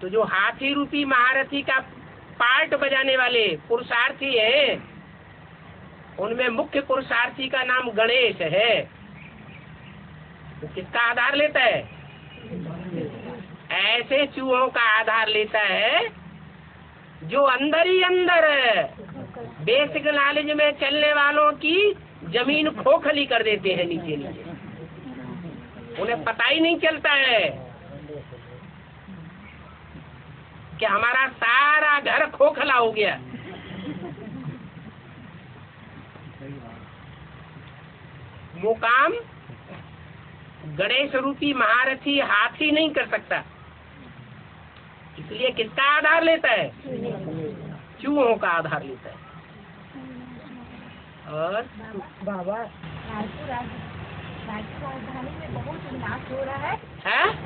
तो जो हाथी रूपी महारथी का पार्ट बजाने वाले पुरुषार्थी हैं, उनमें मुख्य पुरुषार्थी का नाम गणेश है। तो किसका आधार लेता है? ऐसे चूहों का आधार लेता है जो अंदर ही अंदर बेसिक नॉलेज में चलने वालों की जमीन खोखली कर देते हैं नीचे नीचे, उन्हें पता ही नहीं चलता है कि हमारा सारा घर खोखला हो गया। वो काम गणेश रूपी महारथी हाथी नहीं कर सकता, इसलिए किसका आधार लेता है? चूहों का आधार लेता है। और बाबा रायपुर राजधानी में बहुत विनाश हो रहा है।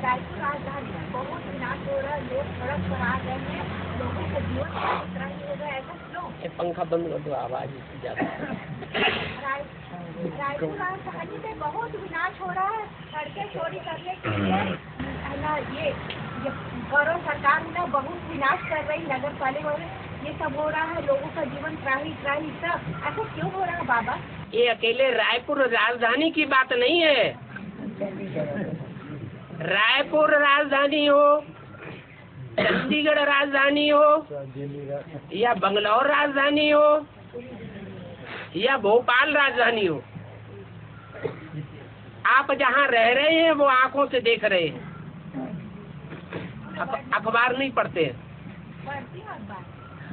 रायपुर राजधानी में बहुत विनाश हो रहा है, लोग सड़क पर आ गए हैं, लोगों का जीवन खतरा ही हो रहा है। ऐसा क्यों? पंखा बंद कर दो, आवाज ज्यादा। रायपुर राजधानी में बहुत विनाश हो रहा है, सड़कें चोरी करने के लिए ये गौरव सरकार ने बहुत विनाश कर रही, नगर पालिका ये सब हो रहा है, लोगों का जीवन त्राही सब। ऐसा क्यों हो रहा है बाबा? ये अकेले रायपुर राजधानी की बात नहीं है। रायपुर राजधानी हो, चंडीगढ़ राजधानी हो, या बंगलौर राजधानी हो, या भोपाल राजधानी हो, आप जहाँ रह रहे हैं वो आंखों से देख रहे हैं, अखबार नहीं पढ़ते हैं।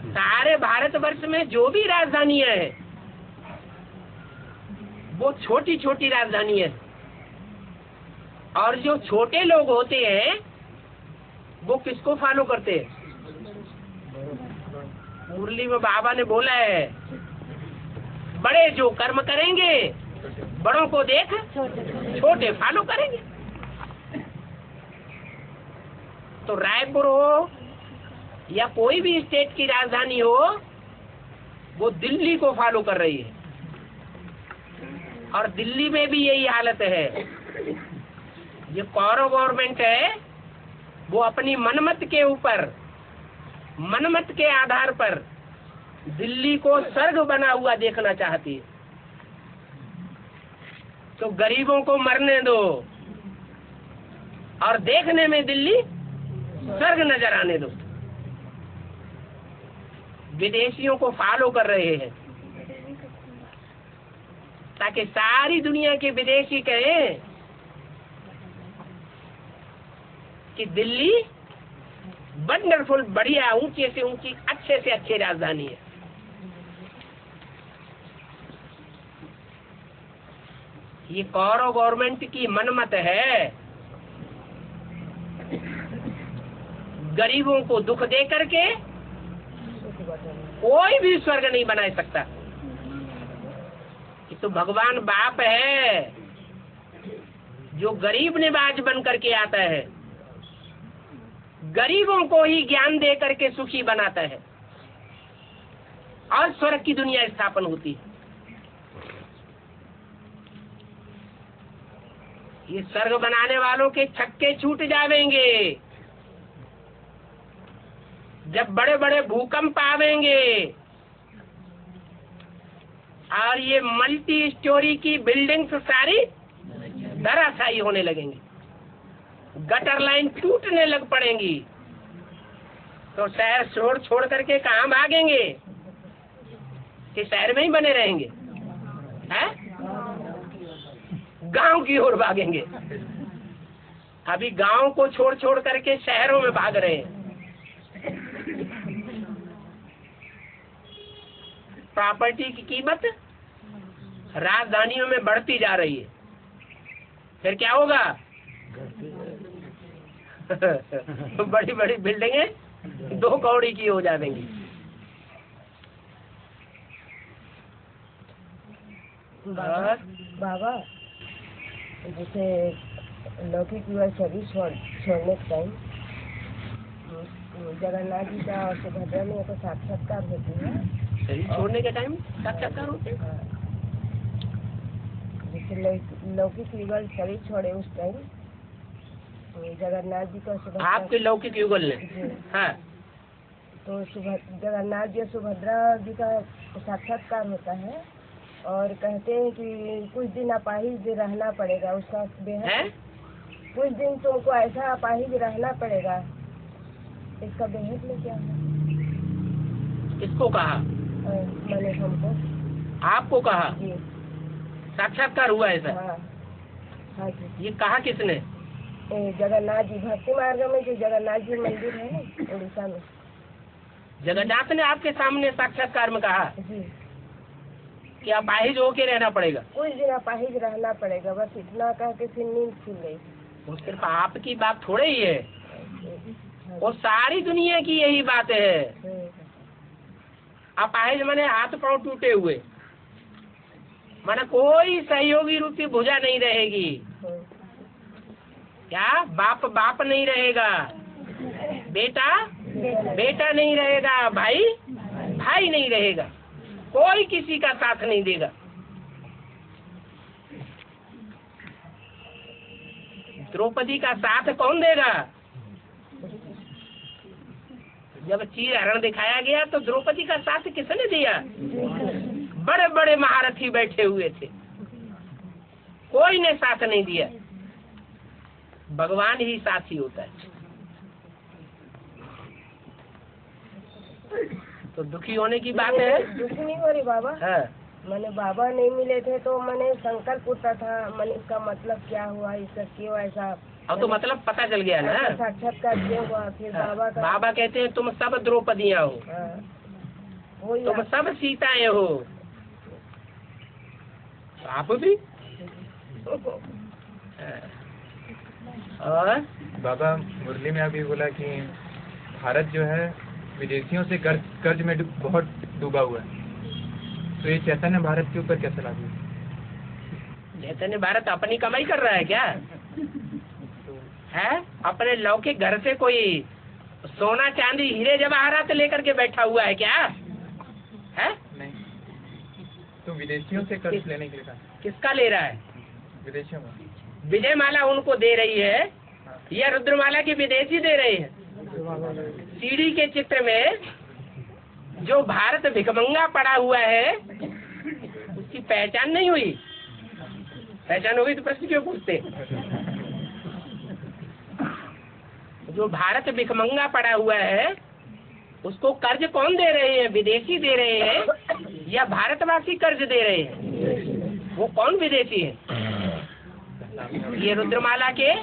सारे भारतवर्ष में जो भी राजधानियां हैं वो छोटी छोटी राजधानी है, और जो छोटे लोग होते हैं वो किसको फॉलो करते हैं? मुरली में बाबा ने बोला है, बड़े जो कर्म करेंगे बड़ों को देख छोटे फॉलो करेंगे। तो रायपुर हो या कोई भी स्टेट की राजधानी हो, वो दिल्ली को फॉलो कर रही है, और दिल्ली में भी यही हालत है। ये कौरव गवर्नमेंट है, वो अपनी मनमत के ऊपर, मनमत के आधार पर दिल्ली को स्वर्ग बना हुआ देखना चाहती है। तो गरीबों को मरने दो और देखने में दिल्ली स्वर्ग नजर आने दो। विदेशियों को फॉलो कर रहे हैं ताकि सारी दुनिया के विदेशी कहें कि दिल्ली वंडरफुल, बढ़िया, ऊंचे से ऊंची, अच्छे से अच्छी राजधानी है। ये कौरव गवर्नमेंट की मनमत है, गरीबों को दुख दे करके कोई भी स्वर्ग नहीं बना सकता। ये तो भगवान बाप है जो गरीब निवाज बन करके आता है, गरीबों को ही ज्ञान दे करके सुखी बनाता है, और स्वर्ग की दुनिया स्थापन होती है। ये स्वर्ग बनाने वालों के छक्के छूट जावेंगे जब बड़े बड़े भूकंप आवेंगे और ये मल्टी स्टोरी की बिल्डिंग्स सारी धराशायी होने लगेंगी, गटर लाइन टूटने लग पड़ेंगी। तो शहर छोड़ करके कहाँ भागेंगे? कि शहर में ही बने रहेंगे? हैं? गांव की ओर भागेंगे। अभी गांव को छोड़ करके शहरों में भाग रहे हैं। प्रॉपर्टी की कीमत राजधानियों में बढ़ती जा रही है, फिर क्या होगा? बड़ी बड़ी बिल्डिंगें 2 कौड़ी की हो जाएंगी। बाबा जैसे लौकिक युवा सर्विस छोड़ने के टाइम जगन्नाथ जी का और सुभद्रा में तो साक्षात्कार होती है। शरीर छोड़ने के टाइम साक्षात्कार होते हैं। जैसे लौकिक युवा शरीर छोड़े उस टाइम जगन्नाथ जी का सुभद्रा। आपके लौकिक युगल ने। जी। हाँ। तो जगन्नाथ जी सुभद्रा जी का साक्षात्कार होता है और कहते हैं कि कुछ दिन अपाहिज रहना पड़ेगा, उसका बेहद है? कुछ दिन तुमको ऐसा अपाहिज रहना पड़ेगा, इसका बेहद में क्या है? किसको कहा? मैंने हमको। आपको कहा? जी। साक्षात्कार हुआ ऐसा? हाँ हाँ जी। ये कहा किसने? जगन्नाथ जी भक्ति मार्ग में जो जगन्नाथ जी मंदिर है ना उड़ीसा में, जगन्नाथ ने आपके सामने साक्षात्कार में कहा जी कि अपाहिज होके रहना पड़ेगा? कुछ दिन अपाहिज रहना पड़ेगा, बस इतना कह के फिर नींद खुल गई। वो सिर्फ आपकी बात थोड़े ही है, वो सारी दुनिया की यही बात है। अपाहिज माने हाथ पांव टूटे हुए, माने कोई सहयोगी रूपी भुजा नहीं रहेगी। क्या? बाप नहीं रहेगा, बेटा नहीं रहेगा, भाई नहीं रहेगा, कोई किसी का साथ नहीं देगा। द्रौपदी का साथ कौन देगा? जब चीर हरण दिखाया गया तो द्रौपदी का साथ किसने दिया? बड़े बड़े महारथी बैठे हुए थे, कोई ने साथ नहीं दिया। भगवान ही साथी होता है। तो दुखी होने की बात है? दुखी नहीं हो रही बाबा। हाँ। मैंने बाबा नहीं मिले थे तो मैंने संकल्प उठा था, मैंने इसका मतलब क्या हुआ, इसका क्यों ऐसा। अब तो मतलब पता चल गया ना। साक्षात्कार क्यों हुआ? फिर बाबा कहते हैं तुम सब द्रौपदियाँ हो, तुम सब सीताएं हो, आप भी। और बाबा मुरली में अभी बोला कि भारत जो है विदेशियों से कर्ज में बहुत डूबा हुआ है, तो ये चैतन्य भारत के ऊपर कैसे लागू है? चैतन्य भारत अपनी कमाई कर रहा है क्या? है अपने लौकिक घर से कोई सोना चांदी हीरे जवाहरात लेकर के बैठा हुआ है क्या? है नहीं, तो विदेशियों से कर्ज लेने के लिए कहा। किसका ले रहा है? विदेशियों में। विजय माला उनको दे रही है या रुद्रमाला की विदेशी दे रही है? सीढ़ी के चित्र में जो भारत भिखमंगा पड़ा हुआ है उसकी पहचान नहीं हुई। पहचान हो गई तो प्रश्न क्यों पूछते? जो भारत भिखमंगा पड़ा हुआ है उसको कर्ज कौन दे रहे हैं? विदेशी दे रहे हैं या भारतवासी कर्ज दे रहे हैं? वो कौन विदेशी है? ये रुद्रमाला के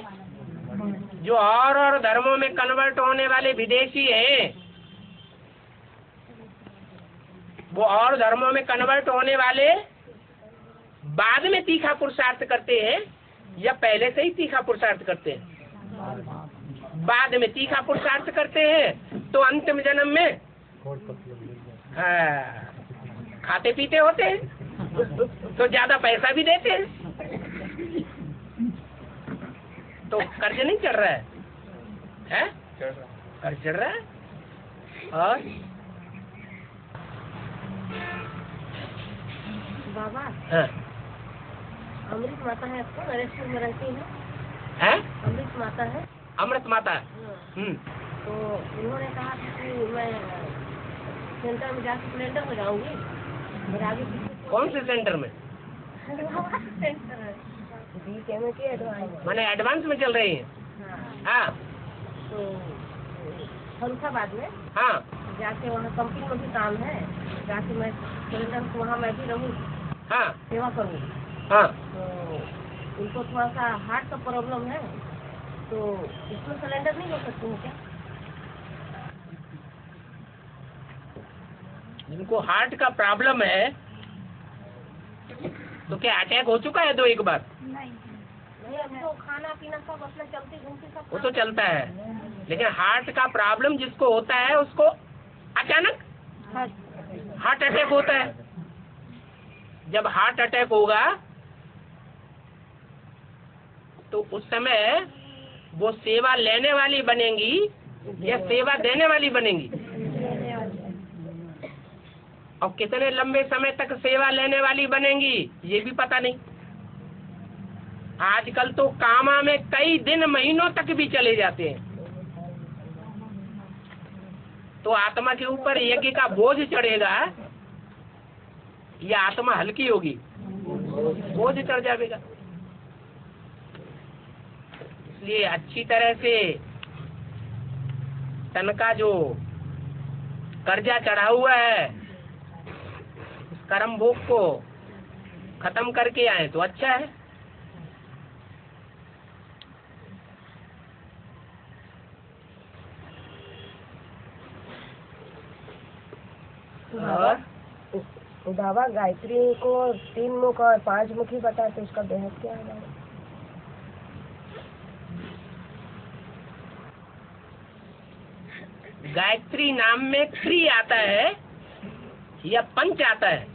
जो और धर्मों में कन्वर्ट होने वाले विदेशी हैं, वो और धर्मों में कन्वर्ट होने वाले बाद में तीखा पुरुषार्थ करते हैं या पहले से ही तीखा पुरुषार्थ करते हैं? बाद में तीखा पुरुषार्थ करते हैं तो अंतिम जन्म में खाते पीते होते हैं तो ज्यादा पैसा भी देते हैं, तो कर्ज नहीं चढ़ रहा है? कर्ज चढ़ रहा है। और बाबा हाँ। अमृत माता है, आपको नरेश्वर में रहती है? अमृत माता है। अमृत माता। तो उन्होंने कहा कि मैं सेंटर में जाकर सिलेंडर हो जाऊंगी, मेरे आगे कौन से सेंटर में? मैंने एडवांस में चल रही है। हाँ। तो फरुखाबाद में हाँ जाके वहाँ कंपनी में भी काम है, जाके मैं सिलेंडर वहाँ मैं भी रहूँ, हाँ सेवा करूँ। हाँ। तो उनको थोड़ा सा हार्ट का प्रॉब्लम है, तो इसमें सिलेंडर नहीं हो सकते हैं क्या? जिनको हार्ट का प्रॉब्लम है तो क्या अटैक हो चुका है? 2-1 बार? नहीं, अब तो खाना पीना सब अपना चलते घूमते सब वो तो चलता है, लेकिन हार्ट का प्रॉब्लम जिसको होता है उसको अचानक हार्ट अटैक होता है। जब हार्ट अटैक होगा तो उस समय वो सेवा लेने वाली बनेंगी या सेवा देने वाली बनेंगी? और कितने लंबे समय तक सेवा लेने वाली बनेंगी ये भी पता नहीं। आजकल तो कामा में कई दिन महीनों तक भी चले जाते हैं। तो आत्मा के ऊपर यज्ञ का बोझ चढ़ेगा या आत्मा हल्की होगी? बोझ चढ़ जाएगा। इसलिए अच्छी तरह से तन का जो कर्जा चढ़ा हुआ है उस कर्म भोग को खत्म करके आए तो अच्छा है। बाबा गायत्री को 3 मुख और 5 मुखी बताए तो उसका बेहद क्या है? गायत्री नाम में क्री आता है या पंच आता है?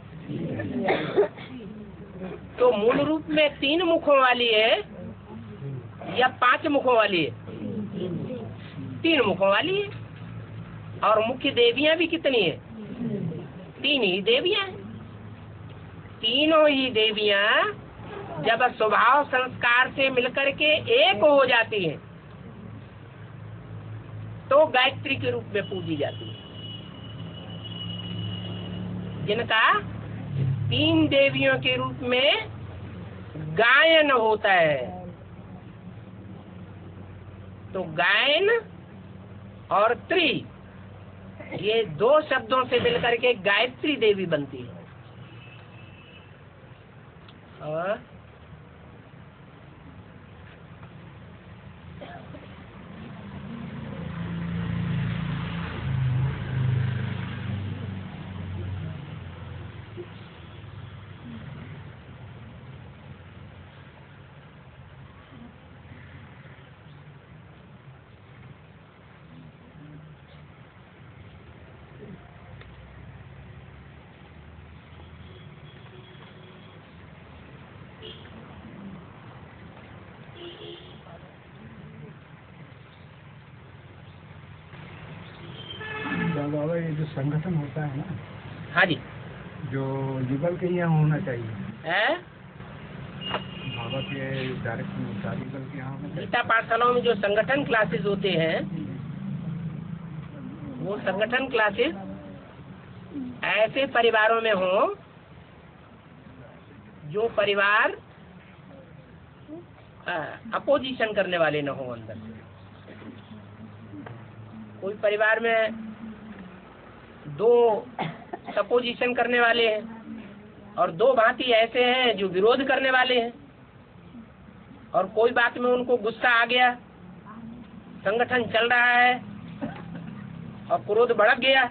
तो मूल रूप में 3 मुखों वाली है या 5 मुखों वाली है? 3 मुखों वाली है। और मुख्य देवियां भी कितनी है? 3 ही देवियां। तीनों ही देवियां जब स्वभाव संस्कार से मिलकर के एक हो जाती हैं तो गायत्री के रूप में पूजी जाती है। जिनका 3 देवियों के रूप में गायन होता है। तो गायन और त्रि ये 2 शब्दों से मिलकर के गायत्री देवी बनती है। और बाबा ये जो संगठन होता है ना, हाँ जी, जो युगल के यहाँ होना चाहिए है बाबा के डायरेक्ट युगल के यहाँ होना चाहिए। गीता पाठशालाओं में जो संगठन क्लासेस होते हैं वो संगठन क्लासेस ऐसे परिवारों में हो जो परिवार अपोजिशन करने वाले न हो। अंदर कोई परिवार में 2 सपोजिशन करने वाले हैं और 2 भांति ऐसे हैं जो विरोध करने वाले हैं, और कोई बात में उनको गुस्सा आ गया, संगठन चल रहा है और क्रोध भड़क गया,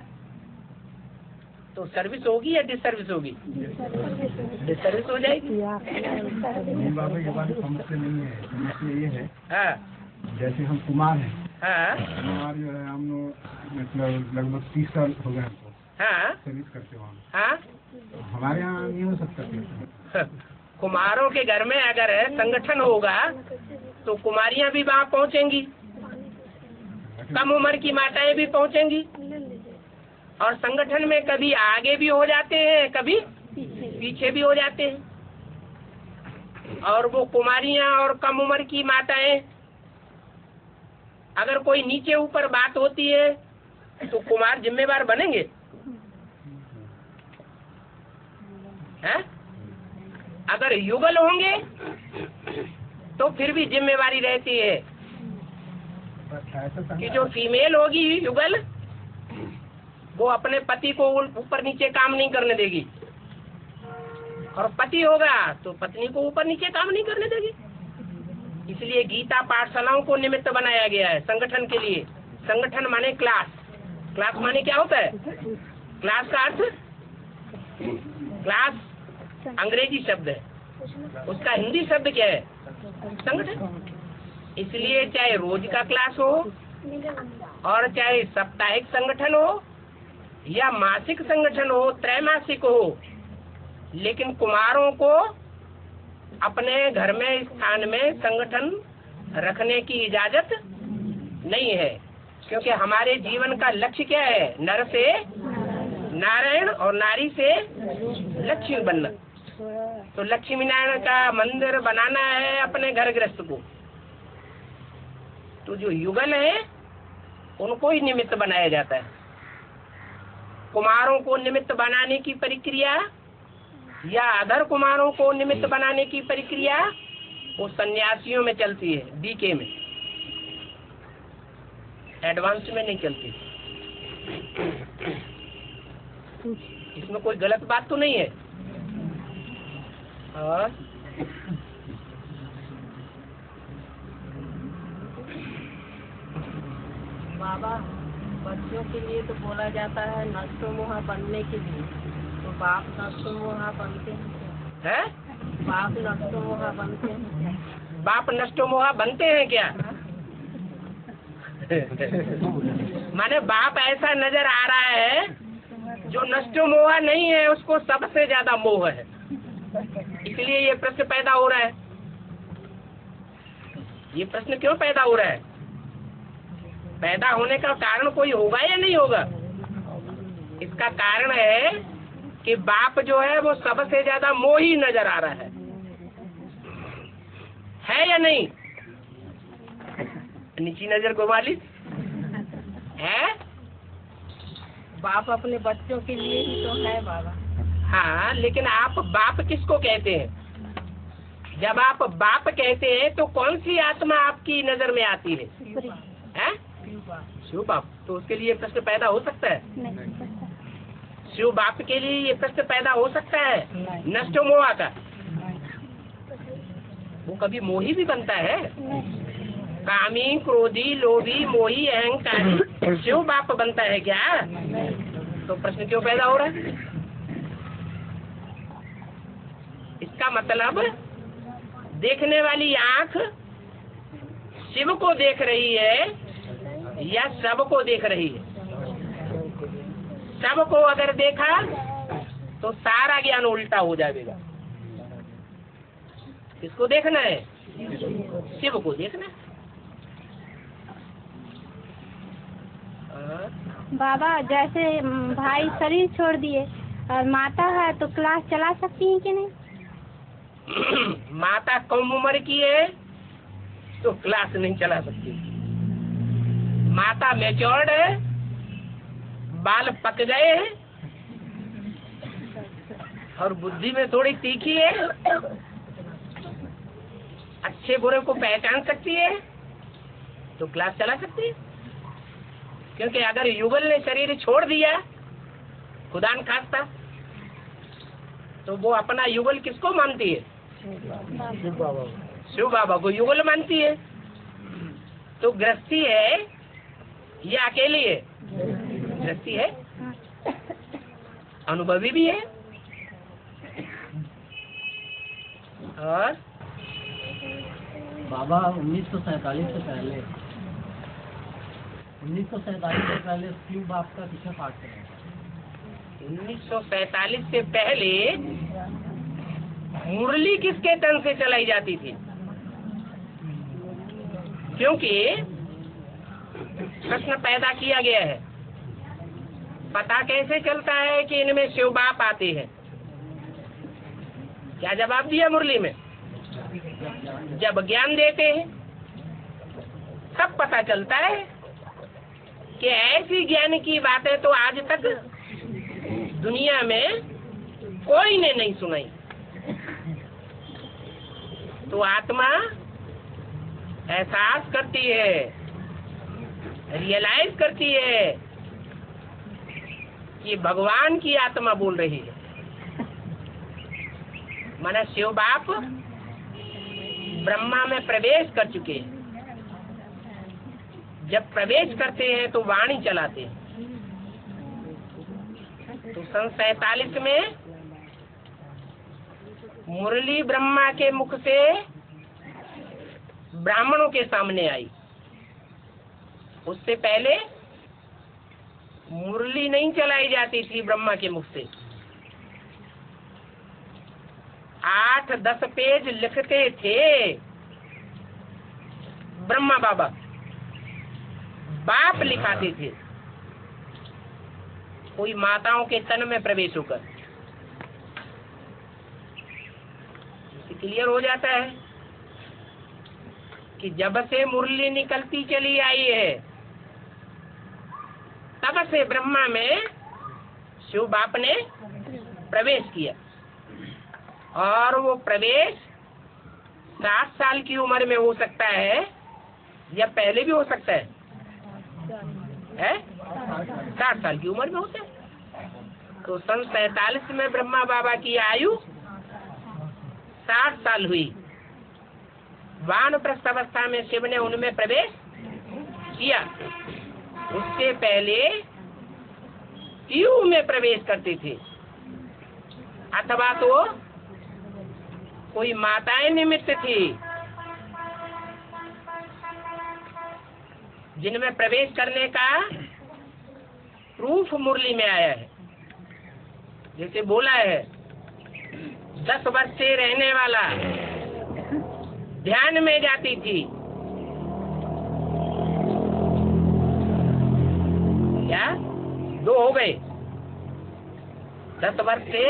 तो सर्विस होगी या डिसर्विस होगी? डिसर्विस हो जाएगी। बाबा ये बात समझते नहीं है। समस्या ये है, हाँ जैसे हम कुमार हैं, हाँ कुमार जो है हम मतलब लगभग 30 साल हो गए हमको हाँ सर्विस करते वहाँ। हाँ। हमारे यहाँ नहीं हो सकता। कुमारों के घर में अगर संगठन होगा तो कुमारियां भी वहाँ पहुँचेंगी, कम उम्र की माताएं भी पहुँचेंगी, और संगठन में कभी आगे भी हो जाते हैं कभी पीछे भी हो जाते हैं। और वो कुमारियां और कम उम्र की माताएं, अगर कोई नीचे ऊपर बात होती है तो कुमार जिम्मेवार बनेंगे? हैं? अगर युगल होंगे तो फिर भी जिम्मेवारी रहती है कि जो फीमेल होगी युगल वो अपने पति को ऊपर नीचे काम नहीं करने देगी, और पति होगा तो पत्नी को ऊपर नीचे काम नहीं करने देगी। इसलिए गीता पाठशालाओं को निमित्त बनाया गया है संगठन के लिए। संगठन माने क्लास, क्लास माने क्या होता है? क्लास का अर्थ, क्लास अंग्रेजी शब्द है, उसका हिंदी शब्द क्या है? संगठन। इसलिए चाहे रोज का क्लास हो और चाहे साप्ताहिक संगठन हो या मासिक संगठन हो, त्रैमासिक हो, लेकिन कुमारों को अपने घर में स्थान में संगठन रखने की इजाजत नहीं है, क्योंकि हमारे जीवन का लक्ष्य क्या है? नर से नारायण और नारी से लक्ष्मी बनना। तो लक्ष्मी नारायण का मंदिर बनाना है अपने घर गृहस्थ को, तो जो युगल है उनको ही निमित्त बनाया जाता है। कुमारों को निमित्त बनाने की प्रक्रिया या अधर कुमारों को निमित्त बनाने की प्रक्रिया वो सन्यासियों में चलती है, डीके में, एडवांस में नहीं चलती। इसमें कोई गलत बात तो नहीं है। और बाबा बच्चों के लिए तो बोला जाता है नष्टोमोहा बनने के लिए, तो बाप नष्टोमोहा बनते हैं क्या? है बाप नष्टोमोहा बनते हैं क्या? बाप नष्टोमोहा बनते हैं क्या? माने बाप ऐसा नजर आ रहा है जो नष्टोमोहा नहीं है, उसको सबसे ज्यादा मोह है, इसलिए ये प्रश्न पैदा हो रहा है। ये प्रश्न क्यों पैदा हो रहा है? पैदा होने का कारण कोई होगा या नहीं होगा? इसका कारण है कि बाप जो है वो सबसे ज्यादा मोही नजर आ रहा है या नहीं? नीची नजर घुमा ली है। बाप अपने बच्चों के लिए ही तो है बाबा। हाँ, लेकिन आप बाप किसको कहते हैं? जब आप बाप कहते हैं तो कौन सी आत्मा आपकी नजर में आती है? हैं? शिव बाप। तो उसके लिए प्रश्न पैदा हो सकता है? शिव बाप के लिए ये प्रश्न पैदा हो सकता है? नष्ट मोहा का वो कभी मोही भी बनता है? कामी, क्रोधी, लोभी, मोही, अहंकारी शिव बाप बनता है क्या? तो प्रश्न क्यों पैदा हो रहा है? इसका मतलब देखने वाली आंख शिव को देख रही है या सब को देख रही है? सब को अगर देखा तो सारा ज्ञान उल्टा हो जाएगा। किसको देखना है? शिव को देखना है। बाबा जैसे भाई शरीर छोड़ दिए और माता है तो क्लास चला सकती है कि नहीं? माता कम उम्र की है तो क्लास नहीं चला सकती। माता मैच्योर्ड है, बाल पक गए हैं और बुद्धि में थोड़ी तीखी है, अच्छे बुरे को पहचान सकती है तो क्लास चला सकती है। क्योंकि अगर युगल ने शरीर छोड़ दिया खुदा न खास्ता तो वो अपना युगल किसको मानती है? शिव बाबा को युगल मानती है। तो गृहस्थी है या अकेली है? गृहस्थी है, अनुभवी भी है। और बाबा 1947 से पहले शिव बाप का किसे पाठ करें? 1947 से पहले मुरली किसके तन से चलाई जाती थी? क्योंकि प्रश्न पैदा किया गया है, पता कैसे चलता है कि इनमें शिव बाप आते हैं? क्या जवाब दिया मुरली में? जब ज्ञान देते हैं तब पता चलता है कि ऐसी ज्ञान की बातें तो आज तक दुनिया में कोई ने नहीं सुनाई। तो आत्मा एहसास करती है, रियलाइज करती है कि भगवान की आत्मा बोल रही है। माना शिव बाप ब्रह्मा में प्रवेश कर चुके हैं। जब प्रवेश करते हैं तो वाणी चलाते हैं। तो सन 47 में मुरली ब्रह्मा के मुख से ब्राह्मणों के सामने आई। उससे पहले मुरली नहीं चलाई जाती थी ब्रह्मा के मुख से। 8-10 पेज लिखते थे ब्रह्मा बाबा, बाप लिखाते थे, कोई माताओं के तन में प्रवेश होकर। क्लियर हो जाता है कि जब से मुरली निकलती चली आई है तब से ब्रह्मा में शिव बाप ने प्रवेश किया, और वो प्रवेश 60 साल की उम्र में हो सकता है या पहले भी हो सकता है? 60 साल की उम्र में होता है। तो सन 47 में ब्रह्मा बाबा की आयु 60 साल हुई। वानप्रस्थ अवस्था में शिव ने उनमें प्रवेश किया। उससे पहले शिव में प्रवेश करते थे, अथवा तो कोई माताएं निमित्त थी जिनमें प्रवेश करने का प्रूफ मुरली में आया है। जैसे बोला है 10 वर्ष से रहने वाला ध्यान में जाती थी, क्या 2 हो गए। 10 वर्ष से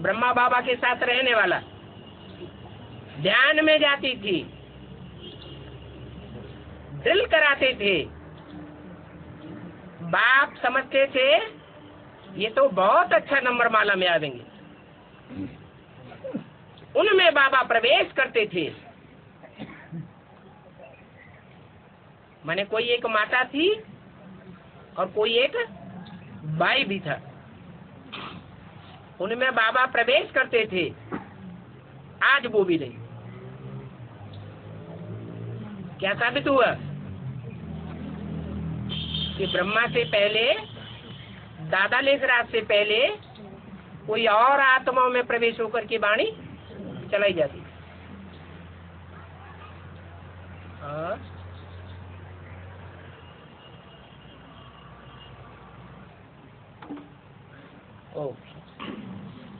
ब्रह्मा बाबा के साथ रहने वाला ध्यान में जाती थी, ड्रिल कराते थे। बाप समझते थे ये तो बहुत अच्छा नंबर माला में आवेंगे, उनमें बाबा प्रवेश करते थे। माने कोई एक माता थी और कोई एक भाई भी था, उनमें बाबा प्रवेश करते थे। आज वो भी नहीं। क्या साबित हुआ कि ब्रह्मा से पहले, दादा लेखराज से पहले कोई और आत्माओं में प्रवेश होकर के वाणी चलाई जाती। ओ